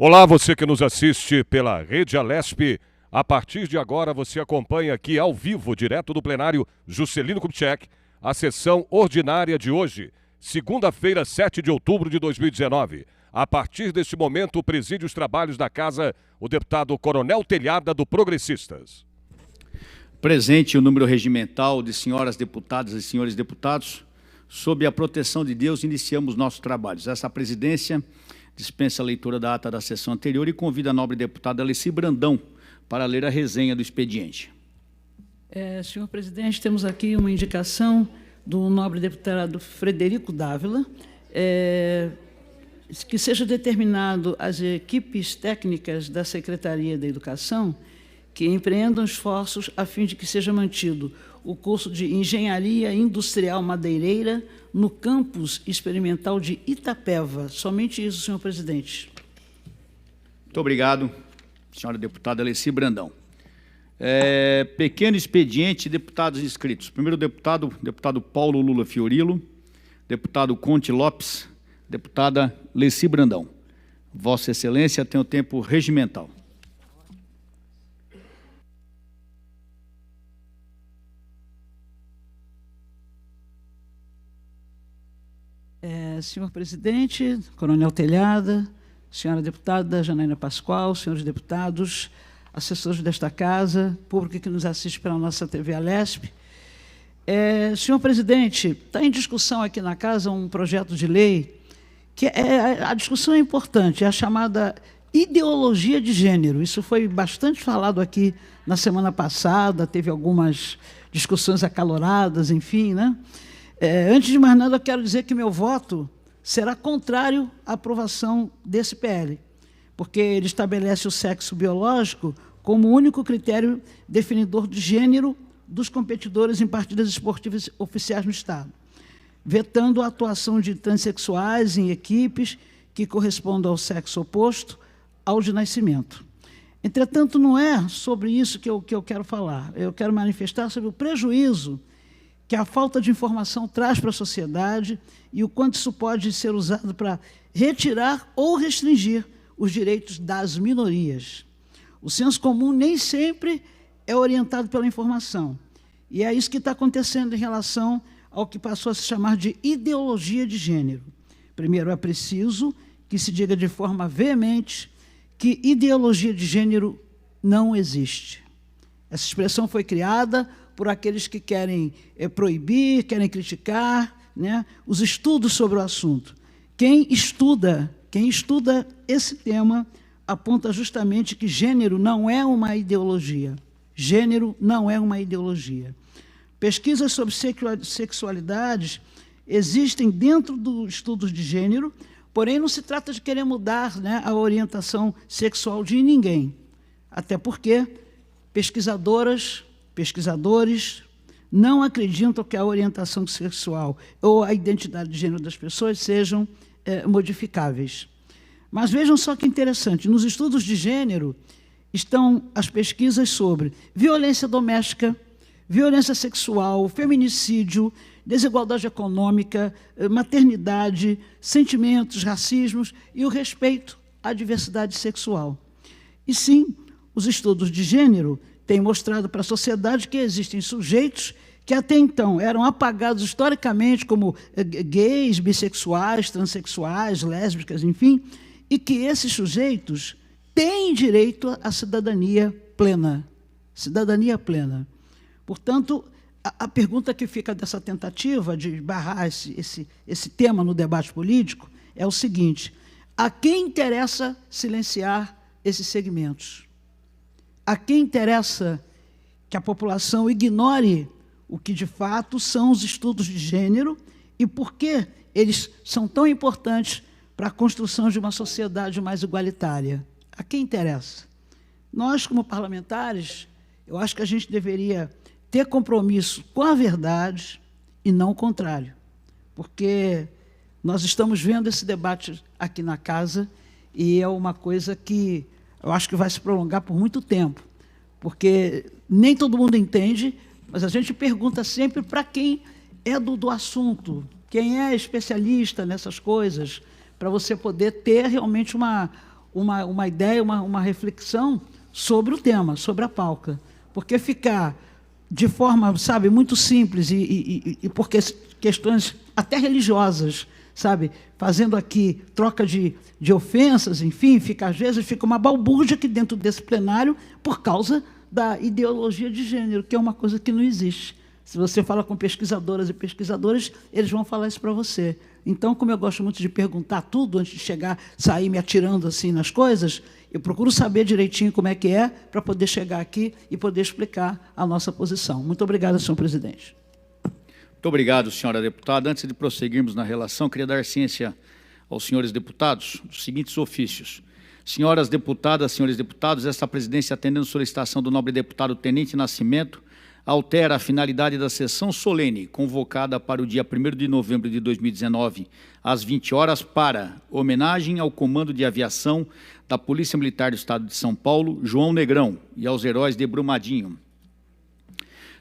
Olá, você que nos assiste pela Rede Alesp. A partir de agora, você acompanha aqui ao vivo, direto do plenário Juscelino Kubitschek, a sessão ordinária de hoje, segunda-feira, 7 de outubro de 2019. A partir deste momento, preside os trabalhos da Casa o deputado Coronel Telhada, do Progressistas. Presente o número regimental de senhoras deputadas e senhores deputados, sob a proteção de Deus, iniciamos nossos trabalhos. Essa presidência dispensa a leitura da ata da sessão anterior e convida a nobre deputada Alessi Brandão para ler a resenha do expediente. Senhor presidente, temos aqui uma indicação do nobre deputado Frederico Dávila, que seja determinado às equipes técnicas da Secretaria da Educação que empreendam esforços a fim de que seja mantido o curso de Engenharia Industrial Madeireira no campus experimental de Itapeva. Somente isso, senhor presidente. Muito obrigado, senhora deputada Alessi Brandão. Pequeno expediente, deputados inscritos. Primeiro deputado Paulo Lula Fiorilo, deputado Conte Lopes, deputada Alessi Brandão. Vossa Excelência tem o tempo regimental. Senhor presidente, Coronel Telhada, senhora deputada Janaína Pascoal, senhores deputados, assessores desta casa, público que nos assiste pela nossa TV Alesp. Senhor presidente, está em discussão aqui na casa um projeto de lei que a discussão é importante, é a chamada ideologia de gênero. Isso foi bastante falado aqui na semana passada, teve algumas discussões acaloradas, enfim, né? Antes de mais nada, eu quero dizer que meu voto será contrário à aprovação desse PL, porque ele estabelece o sexo biológico como único critério definidor de gênero dos competidores em partidas esportivas oficiais no Estado, vetando a atuação de transexuais em equipes que correspondam ao sexo oposto ao de nascimento. Entretanto, não é sobre isso que eu quero falar. Eu quero manifestar sobre o prejuízo que a falta de informação traz para a sociedade e o quanto isso pode ser usado para retirar ou restringir os direitos das minorias. O senso comum nem sempre é orientado pela informação, e é isso que está acontecendo em relação ao que passou a se chamar de ideologia de gênero. Primeiro, é preciso que se diga de forma veemente que ideologia de gênero não existe. Essa expressão foi criada por aqueles que querem proibir, querem criticar, né, os estudos sobre o assunto. Quem estuda esse tema aponta justamente que gênero não é uma ideologia. Gênero não é uma ideologia. Pesquisas sobre sexualidades existem dentro dos estudos de gênero, porém não se trata de querer mudar, né, a orientação sexual de ninguém. Até porque pesquisadores não acreditam que a orientação sexual ou a identidade de gênero das pessoas sejam modificáveis. Mas vejam só que interessante, nos estudos de gênero estão as pesquisas sobre violência doméstica, violência sexual, feminicídio, desigualdade econômica, maternidade, sentimentos, racismos e o respeito à diversidade sexual. E sim, os estudos de gênero têm mostrado para a sociedade que existem sujeitos que até então eram apagados historicamente como gays, bissexuais, transexuais, lésbicas, enfim, e que esses sujeitos têm direito à cidadania plena. Cidadania plena. Portanto, a pergunta que fica dessa tentativa de barrar esse tema no debate político é o seguinte: a quem interessa silenciar esses segmentos? A quem interessa que a população ignore o que, de fato, são os estudos de gênero e por que eles são tão importantes para a construção de uma sociedade mais igualitária? A quem interessa? Nós, como parlamentares, eu acho que a gente deveria ter compromisso com a verdade e não o contrário, porque nós estamos vendo esse debate aqui na casa e é uma coisa que eu acho que vai se prolongar por muito tempo, porque nem todo mundo entende, mas a gente pergunta sempre para quem é do assunto, quem é especialista nessas coisas, para você poder ter realmente uma ideia, uma reflexão sobre o tema, sobre a pauta. Porque ficar de forma, sabe, muito simples e porque questões até religiosas, sabe, fazendo aqui troca de ofensas, enfim, às vezes fica uma balbúrdia aqui dentro desse plenário por causa da ideologia de gênero, que é uma coisa que não existe. Se você fala com pesquisadoras e pesquisadores, eles vão falar isso para você. Então, como eu gosto muito de perguntar tudo antes de sair me atirando assim nas coisas, eu procuro saber direitinho como é que é para poder chegar aqui e poder explicar a nossa posição. Muito obrigada, senhor presidente. Muito obrigado, senhora deputada. Antes de prosseguirmos na relação, queria dar ciência aos senhores deputados dos seguintes ofícios. Senhoras deputadas, senhores deputados, esta presidência, atendendo solicitação do nobre deputado Tenente Nascimento, altera a finalidade da sessão solene, convocada para o dia 1º de novembro de 2019, às 20 horas, para homenagem ao Comando de Aviação da Polícia Militar do Estado de São Paulo, João Negrão, e aos heróis de Brumadinho.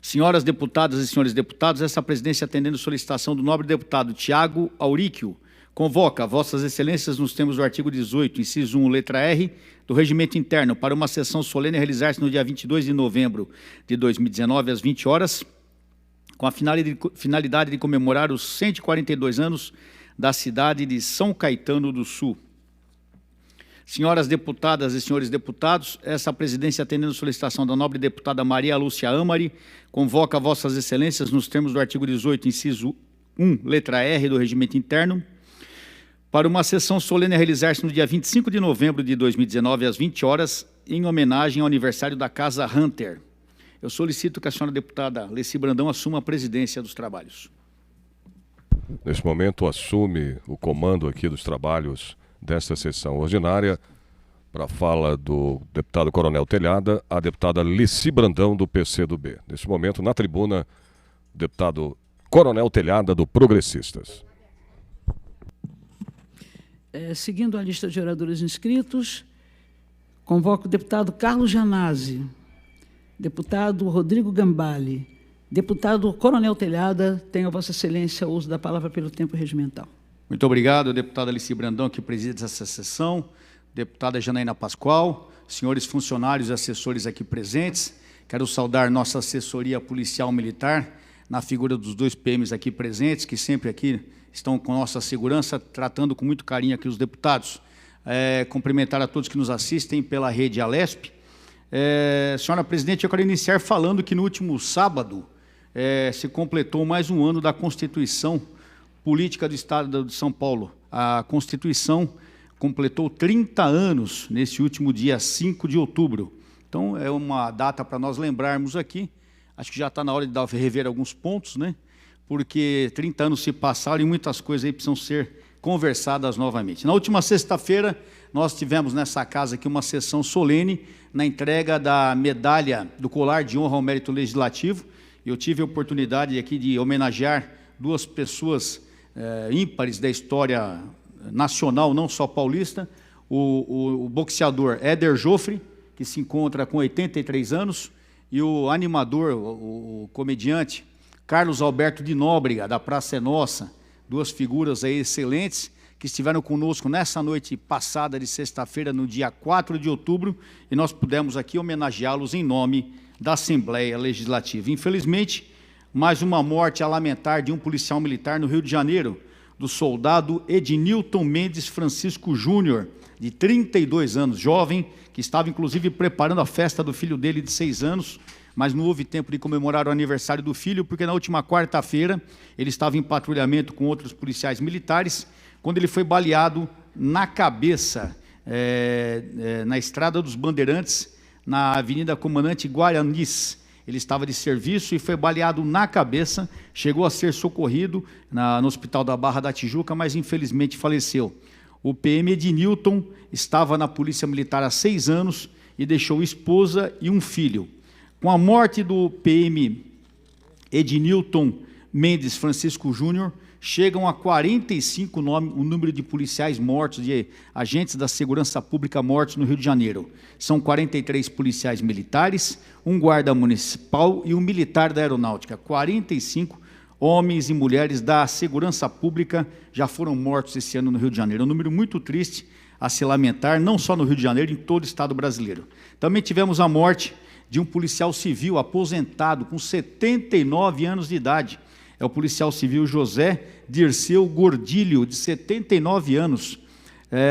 Senhoras deputadas e senhores deputados, essa presidência, atendendo solicitação do nobre deputado Tiago Auríquio, convoca Vossas Excelências nos termos do artigo 18, inciso 1, letra R, do Regimento Interno, para uma sessão solene a realizar-se no dia 22 de novembro de 2019, às 20 horas, com a finalidade de comemorar os 142 anos da cidade de São Caetano do Sul. Senhoras deputadas e senhores deputados, essa presidência, atendendo solicitação da nobre deputada Maria Lúcia Amari, convoca Vossas Excelências nos termos do artigo 18, inciso 1, letra R, do Regimento Interno, para uma sessão solene a realizar-se no dia 25 de novembro de 2019, às 20 horas, em homenagem ao aniversário da Casa Hunter. Eu solicito que a senhora deputada Leci Brandão assuma a presidência dos trabalhos. Nesse momento, assume o comando aqui dos trabalhos desta sessão ordinária, para a fala do deputado Coronel Telhada, a deputada Leci Brandão, do PCdoB. Nesse momento, na tribuna, o deputado Coronel Telhada, do Progressistas. Seguindo a lista de oradores inscritos, convoco o deputado Carlos Janazzi, deputado Rodrigo Gambale, deputado Coronel Telhada. Tenha Vossa Excelência o uso da palavra pelo tempo regimental. Muito obrigado, deputada Leci Brandão, que preside essa sessão, deputada Janaína Pascoal, senhores funcionários e assessores aqui presentes. Quero saudar nossa assessoria policial militar, na figura dos 2 PMs aqui presentes, que sempre aqui estão com nossa segurança, tratando com muito carinho aqui os deputados. Cumprimentar a todos que nos assistem pela rede Alesp. Senhora presidente, eu quero iniciar falando que no último sábado se completou mais um ano da Constituição Política do Estado de São Paulo. A Constituição completou 30 anos nesse último dia 5 de outubro. Então, é uma data para nós lembrarmos aqui. Acho que já está na hora de rever alguns pontos, né? Porque 30 anos se passaram e muitas coisas aí precisam ser conversadas novamente. Na última sexta-feira, nós tivemos nessa casa aqui uma sessão solene na entrega da medalha do colar de honra ao mérito legislativo. Eu tive a oportunidade aqui de homenagear 2 pessoas ímpares da história nacional, não só paulista, o boxeador Éder Joffre, que se encontra com 83 anos, e o animador, o comediante Carlos Alberto de Nóbrega, da Praça é Nossa, 2 figuras aí excelentes, que estiveram conosco nessa noite passada de sexta-feira, no dia 4 de outubro, e nós pudemos aqui homenageá-los em nome da Assembleia Legislativa. Infelizmente, mais uma morte a lamentar de um policial militar no Rio de Janeiro, do soldado Ednilton Mendes Francisco Júnior, de 32 anos, jovem, que estava inclusive preparando a festa do filho dele de 6 anos, mas não houve tempo de comemorar o aniversário do filho, porque na última quarta-feira ele estava em patrulhamento com outros policiais militares, quando ele foi baleado na cabeça, na Estrada dos Bandeirantes, na Avenida Comandante Guaranis. Ele estava de serviço e foi baleado na cabeça, chegou a ser socorrido no Hospital da Barra da Tijuca, mas infelizmente faleceu. O PM Ednilton estava na Polícia Militar há 6 anos e deixou esposa e um filho. Com a morte do PM Ednilton Mendes Francisco Júnior, chegam a 45 o número de policiais mortos, de agentes da segurança pública mortos no Rio de Janeiro. São 43 policiais militares, um guarda municipal e um militar da aeronáutica. 45 homens e mulheres da segurança pública já foram mortos esse ano no Rio de Janeiro. É um número muito triste. a se lamentar, não só no Rio de Janeiro, em todo o estado brasileiro. Também tivemos a morte de um policial civil aposentado com 79 anos de idade. É o policial civil José Dirceu Gordilho, de 79 anos.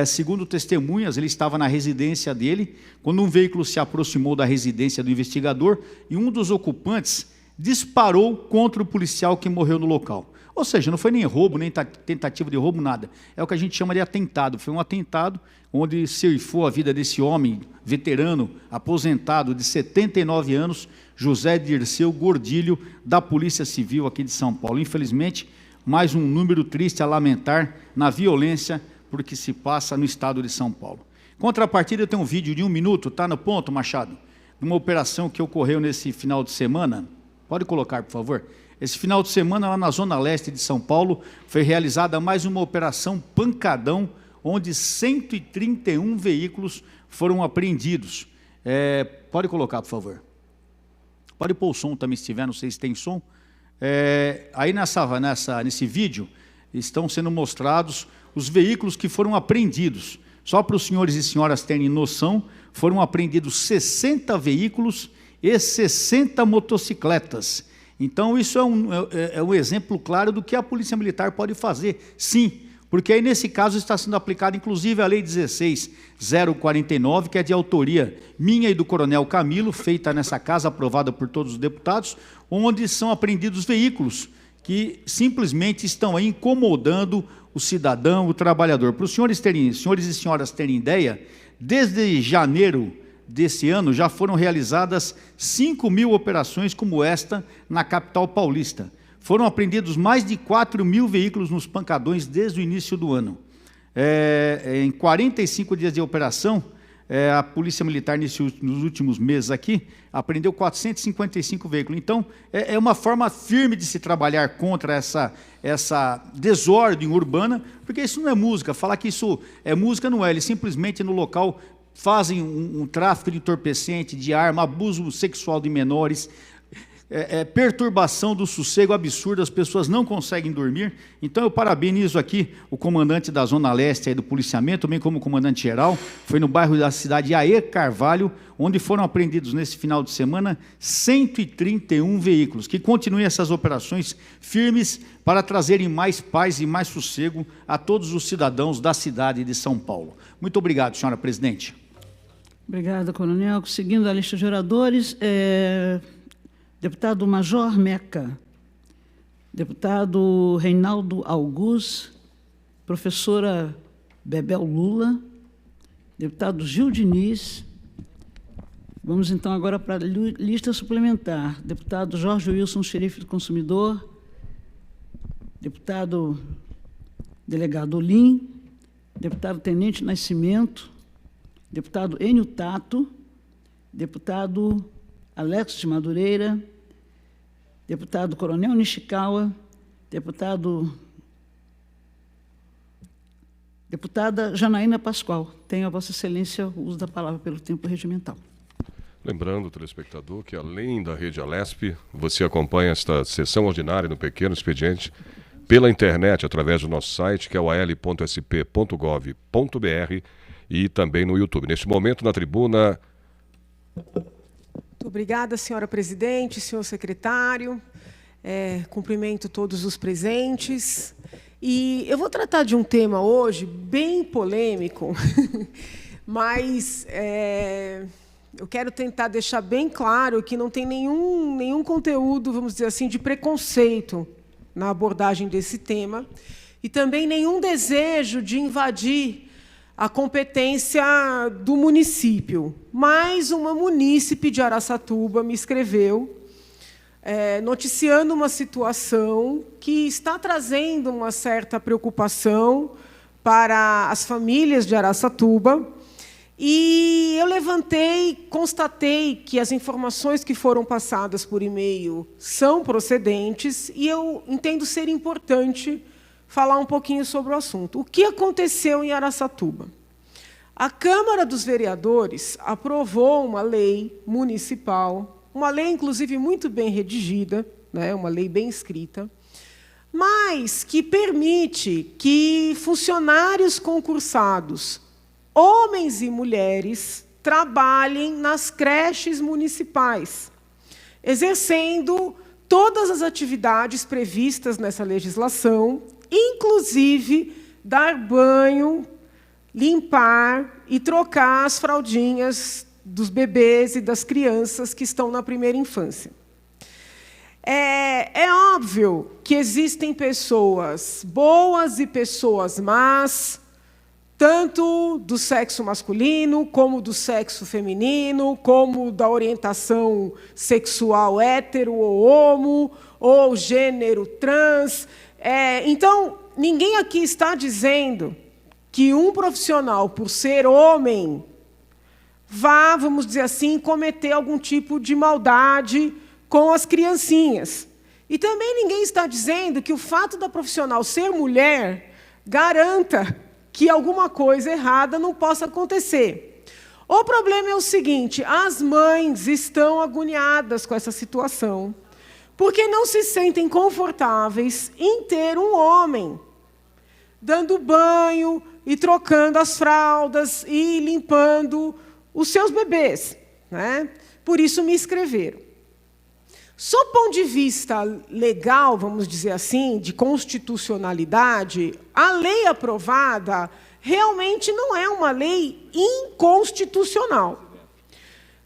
Segundo testemunhas, ele estava na residência dele, quando um veículo se aproximou da residência do investigador e um dos ocupantes disparou contra o policial que morreu no local. Ou seja, não foi nem roubo, nem tentativa de roubo, nada. É o que a gente chama de atentado. Foi um atentado onde ceifou a vida desse homem, veterano, aposentado, de 79 anos, José Dirceu Gordilho, da Polícia Civil aqui de São Paulo. Infelizmente, mais um número triste a lamentar na violência porque se passa no estado de São Paulo. Contrapartida, eu tenho um vídeo de 1 minuto, está no ponto, Machado, de uma operação que ocorreu nesse final de semana. Pode colocar, por favor. Esse final de semana, lá na Zona Leste de São Paulo, foi realizada mais uma operação Pancadão, onde 131 veículos foram apreendidos. Pode colocar, por favor. Pode pôr o som também, se tiver, não sei se tem som. Aí nesse vídeo, estão sendo mostrados os veículos que foram apreendidos. Só para os senhores e senhoras terem noção, foram apreendidos 60 veículos e 60 motocicletas. Então, isso é um exemplo claro do que a Polícia Militar pode fazer, sim, porque aí, nesse caso, está sendo aplicada, inclusive, a Lei 16.049, que é de autoria minha e do Coronel Camilo, feita nessa casa, aprovada por todos os deputados, onde são apreendidos veículos que simplesmente estão aí incomodando o cidadão, o trabalhador. Para os senhores e senhoras terem ideia, desde janeiro desse ano já foram realizadas 5.000 operações como esta na capital paulista. Foram apreendidos mais de 4.000 veículos nos pancadões desde o início do ano. Em 45 dias de operação, a Polícia Militar, nos últimos meses aqui, apreendeu 455 veículos. Então, é uma forma firme de se trabalhar contra essa desordem urbana, porque isso não é música. Falar que isso é música não é, eles simplesmente no local fazem um tráfico de entorpecente, de arma, abuso sexual de menores, perturbação do sossego absurda, as pessoas não conseguem dormir. Então eu parabenizo aqui o comandante da Zona Leste aí do policiamento, também como comandante geral, foi no bairro da cidade Aer Carvalho, onde foram apreendidos nesse final de semana 131 veículos, que continuem essas operações firmes para trazerem mais paz e mais sossego a todos os cidadãos da cidade de São Paulo. Muito obrigado, senhora presidente. Obrigada, coronel. Seguindo a lista de oradores, deputado Major Meca, deputado Reinaldo Augusto, professora Bebel Lula, deputado Gil Diniz. Vamos, então, agora para a lista suplementar. Deputado Jorge Wilson, xerife do consumidor, deputado delegado Olim, deputado Tenente Nascimento, deputado Enio Tato, deputado Alex de Madureira, deputado Coronel Nishikawa, deputada Janaína Pascoal. Tenho a Vossa Excelência o uso da palavra pelo tempo regimental. Lembrando, telespectador, que além da Rede Alesp, você acompanha esta sessão ordinária no Pequeno Expediente pela internet, através do nosso site, que é o al.sp.gov.br, e também no YouTube. Neste momento, na tribuna... Muito obrigada, senhora presidente, senhor secretário. Cumprimento todos os presentes. E eu vou tratar de um tema hoje bem polêmico, mas eu quero tentar deixar bem claro que não tem nenhum conteúdo, vamos dizer assim, de preconceito na abordagem desse tema, e também nenhum desejo de invadir a competência do município. Mas uma munícipe de Araçatuba me escreveu, noticiando uma situação que está trazendo uma certa preocupação para as famílias de Araçatuba. E eu constatei que as informações que foram passadas por e-mail são procedentes, e eu entendo ser importante falar um pouquinho sobre o assunto. O que aconteceu em Araçatuba? A Câmara dos Vereadores aprovou uma lei municipal, uma lei, inclusive, muito bem redigida, né, uma lei bem escrita, mas que permite que funcionários concursados homens e mulheres trabalhem nas creches municipais, exercendo todas as atividades previstas nessa legislação, inclusive dar banho, limpar e trocar as fraldinhas dos bebês e das crianças que estão na primeira infância. É óbvio que existem pessoas boas e pessoas más, tanto do sexo masculino, como do sexo feminino, como da orientação sexual hétero ou homo, ou gênero trans. Então, ninguém aqui está dizendo que um profissional, por ser homem, vá, vamos dizer assim, cometer algum tipo de maldade com as criancinhas. E também ninguém está dizendo que o fato da profissional ser mulher garanta que alguma coisa errada não possa acontecer. O problema é o seguinte: as mães estão agoniadas com essa situação, porque não se sentem confortáveis em ter um homem dando banho e trocando as fraldas e limpando os seus bebês, né? Por isso me inscreveram. Sob o ponto de vista legal, vamos dizer assim, de constitucionalidade, a lei aprovada realmente não é uma lei inconstitucional.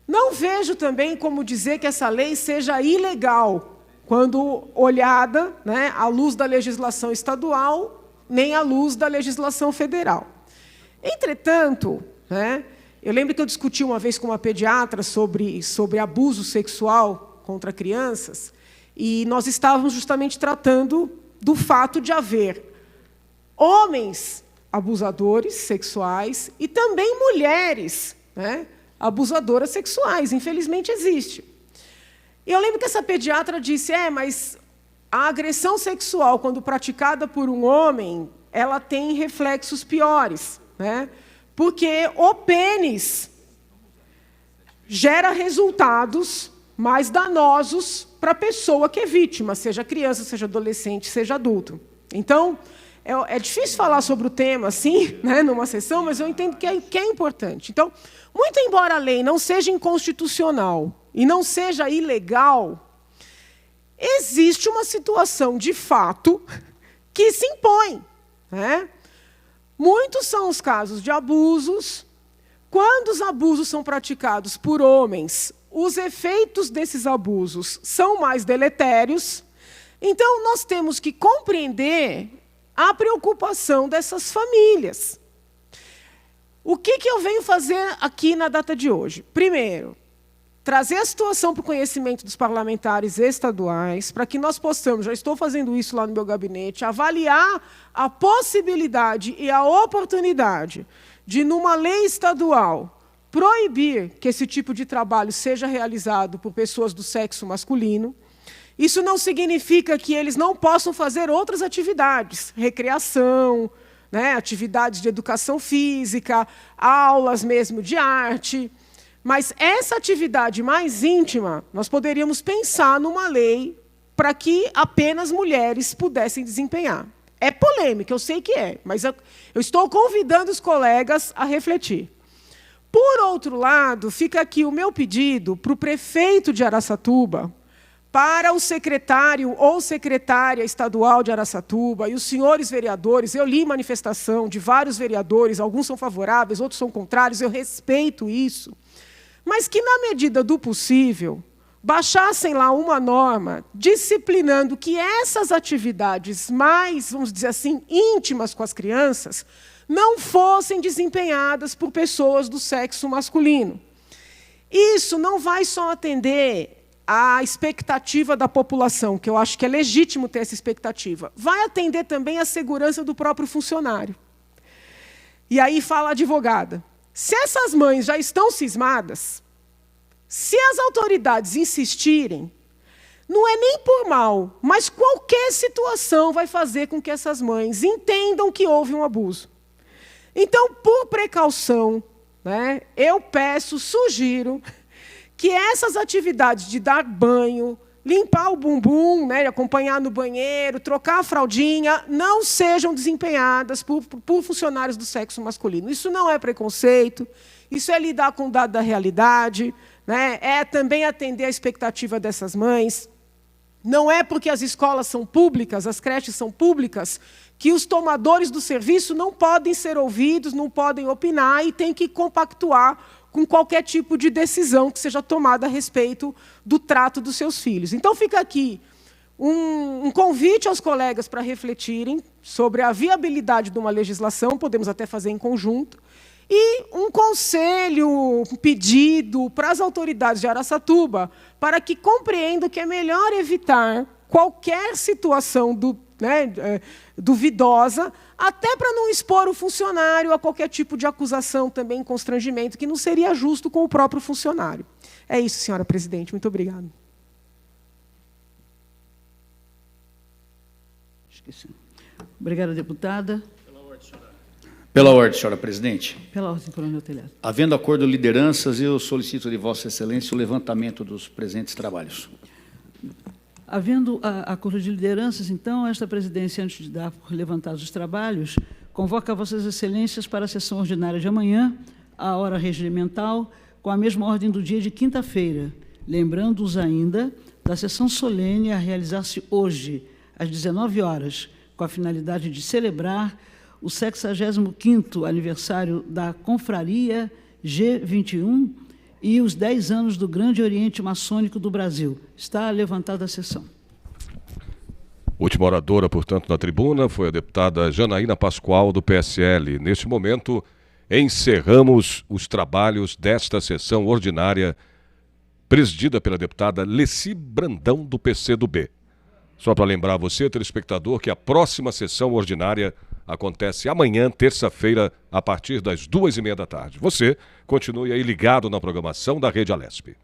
Não vejo também como dizer que essa lei seja ilegal, quando olhada, né, à luz da legislação estadual, nem à luz da legislação federal. Entretanto, né, eu lembro que eu discuti uma vez com uma pediatra sobre abuso sexual contra crianças, e nós estávamos justamente tratando do fato de haver homens abusadores sexuais e também mulheres, né, abusadoras sexuais. Infelizmente, existe. E eu lembro que essa pediatra disse, mas a agressão sexual, quando praticada por um homem, ela tem reflexos piores, né, porque o pênis gera resultados mais danosos para a pessoa que é vítima, seja criança, seja adolescente, seja adulto. Então, é difícil falar sobre o tema assim, né, numa sessão, mas eu entendo que é importante. Então, muito embora a lei não seja inconstitucional e não seja ilegal, existe uma situação de fato que se impõe, né? Muitos são os casos de abusos. Quando os abusos são praticados por homens, os efeitos desses abusos são mais deletérios. Então, nós temos que compreender a preocupação dessas famílias. O que eu venho fazer aqui na data de hoje? Primeiro, trazer a situação para o conhecimento dos parlamentares estaduais, para que nós possamos, já estou fazendo isso lá no meu gabinete, avaliar a possibilidade e a oportunidade de, numa lei estadual, proibir que esse tipo de trabalho seja realizado por pessoas do sexo masculino. Isso não significa que eles não possam fazer outras atividades, recreação, né, atividades de educação física, aulas mesmo de arte. Mas essa atividade mais íntima, nós poderíamos pensar numa lei para que apenas mulheres pudessem desempenhar. É polêmica, eu sei que é, mas eu estou convidando os colegas a refletir. Por outro lado, fica aqui o meu pedido para o prefeito de Araçatuba, para o secretário ou secretária estadual de Araçatuba e os senhores vereadores. Eu li manifestação de vários vereadores, alguns são favoráveis, outros são contrários, eu respeito isso. Mas que, na medida do possível, baixassem lá uma norma disciplinando que essas atividades mais, vamos dizer assim, íntimas com as crianças, não fossem desempenhadas por pessoas do sexo masculino. Isso não vai só atender à expectativa da população, que eu acho que é legítimo ter essa expectativa, vai atender também à segurança do próprio funcionário. E aí fala a advogada. Se essas mães já estão cismadas, se as autoridades insistirem, não é nem por mal, mas qualquer situação vai fazer com que essas mães entendam que houve um abuso. Então, por precaução, né, eu peço, sugiro, que essas atividades de dar banho, limpar o bumbum, né, acompanhar no banheiro, trocar a fraldinha, não sejam desempenhadas por funcionários do sexo masculino. Isso não é preconceito, isso é lidar com o dado da realidade, né, é também atender a expectativa dessas mães. Não é porque as escolas são públicas, as creches são públicas, que os tomadores do serviço não podem ser ouvidos, não podem opinar e têm que compactuar com qualquer tipo de decisão que seja tomada a respeito do trato dos seus filhos. Então, fica aqui um convite aos colegas para refletirem sobre a viabilidade de uma legislação, podemos até fazer em conjunto, e um conselho, um pedido para as autoridades de Araçatuba para que compreendam que é melhor evitar qualquer situação duvidosa, até para não expor o funcionário a qualquer tipo de acusação, também constrangimento, que não seria justo com o próprio funcionário. É isso, senhora presidente. Muito obrigada. Esqueci. Obrigada, deputada. Pela ordem, senhora presidente. Pela ordem, coronel Telhado. Havendo acordo de lideranças, eu solicito de Vossa Excelência o levantamento dos presentes trabalhos. Havendo acordo de lideranças, então, esta presidência, antes de dar por levantados os trabalhos, convoca Vossas Excelências para a sessão ordinária de amanhã, à hora regimental, com a mesma ordem do dia de quinta-feira, lembrando-os ainda da sessão solene a realizar-se hoje, às 19 horas, com a finalidade de celebrar o 65º aniversário da Confraria G21 e os 10 anos do Grande Oriente Maçônico do Brasil. Está levantada a sessão. Última oradora, portanto, na tribuna foi a deputada Janaína Pascoal, do PSL. Neste momento, encerramos os trabalhos desta sessão ordinária, presidida pela deputada Leci Brandão, do PCdoB. Só para lembrar você, telespectador, que a próxima sessão ordinária acontece amanhã, terça-feira, a partir das 14h30 da tarde. Você continue aí ligado na programação da Rede Alesp.